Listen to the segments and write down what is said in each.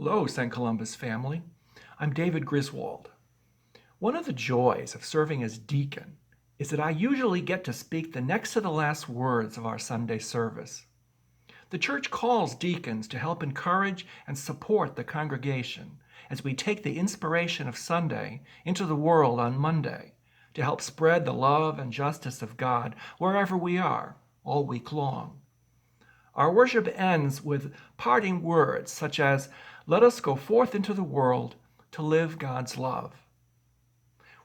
Hello, St. Columba's family. I'm David Griswold. One of the joys of serving as deacon is that I usually get to speak the next to the last words of our Sunday service. The church calls deacons to help encourage and support the congregation as we take the inspiration of Sunday into the world on Monday to help spread the love and justice of God wherever we are all week long. Our worship ends with parting words such as, "Let us go forth into the world to live God's love."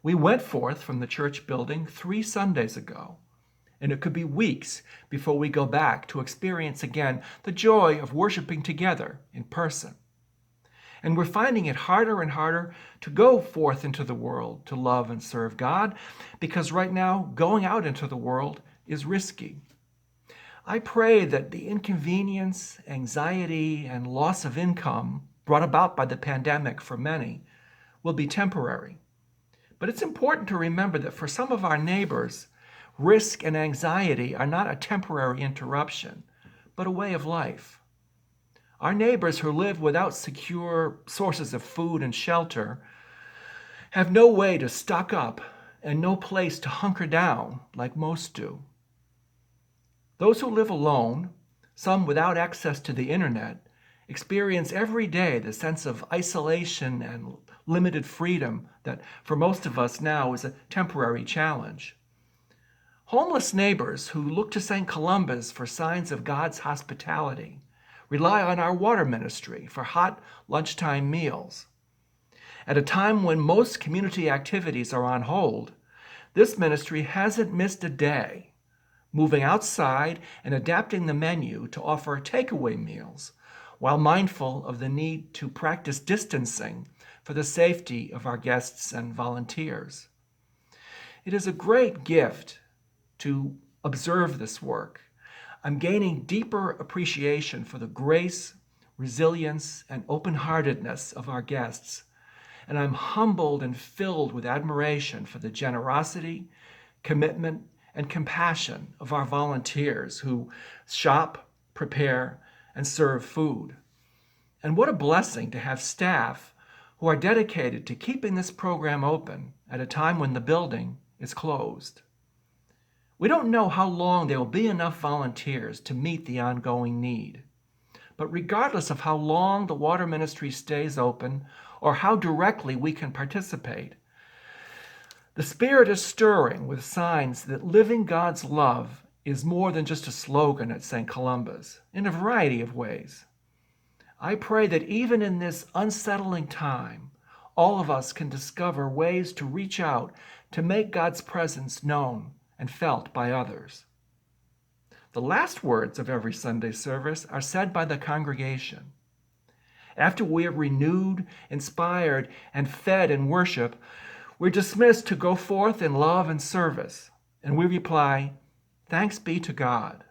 We went forth from the church building 3 Sundays ago, and it could be weeks before we go back to experience again the joy of worshiping together in person. And we're finding it harder and harder to go forth into the world to love and serve God because right now going out into the world is risky. I pray that the inconvenience, anxiety, and loss of income brought about by the pandemic for many will be temporary. But it's important to remember that for some of our neighbors, risk and anxiety are not a temporary interruption, but a way of life. Our neighbors who live without secure sources of food and shelter have no way to stock up and no place to hunker down like most do. Those who live alone, some without access to the internet, experience every day the sense of isolation and limited freedom that for most of us now is a temporary challenge. Homeless neighbors who look to St. Columba's for signs of God's hospitality rely on our water ministry for hot lunchtime meals. At a time when most community activities are on hold, this ministry hasn't missed a day, moving outside and adapting the menu to offer takeaway meals while mindful of the need to practice distancing for the safety of our guests and volunteers. It is a great gift to observe this work. I'm gaining deeper appreciation for the grace, resilience, and open-heartedness of our guests, and I'm humbled and filled with admiration for the generosity, commitment, and compassion of our volunteers who shop, prepare, and serve food. And what a blessing to have staff who are dedicated to keeping this program open at a time when the building is closed. We don't know how long there will be enough volunteers to meet the ongoing need. But regardless of how long the water ministry stays open or how directly we can participate, the Spirit is stirring with signs that living God's love is more than just a slogan at St. Columba's in a variety of ways. I pray that even in this unsettling time, all of us can discover ways to reach out to make God's presence known and felt by others. The last words of every Sunday service are said by the congregation. After we are renewed, inspired, and fed in worship, we're dismissed to go forth in love and service, and we reply, "Thanks be to God."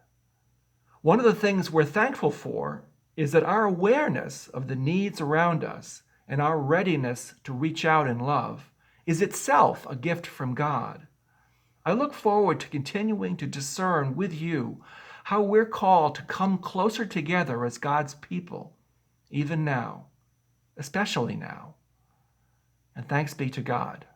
One of the things we're thankful for is that our awareness of the needs around us and our readiness to reach out in love is itself a gift from God. I look forward to continuing to discern with you how we're called to come closer together as God's people, even now, especially now. And thanks be to God.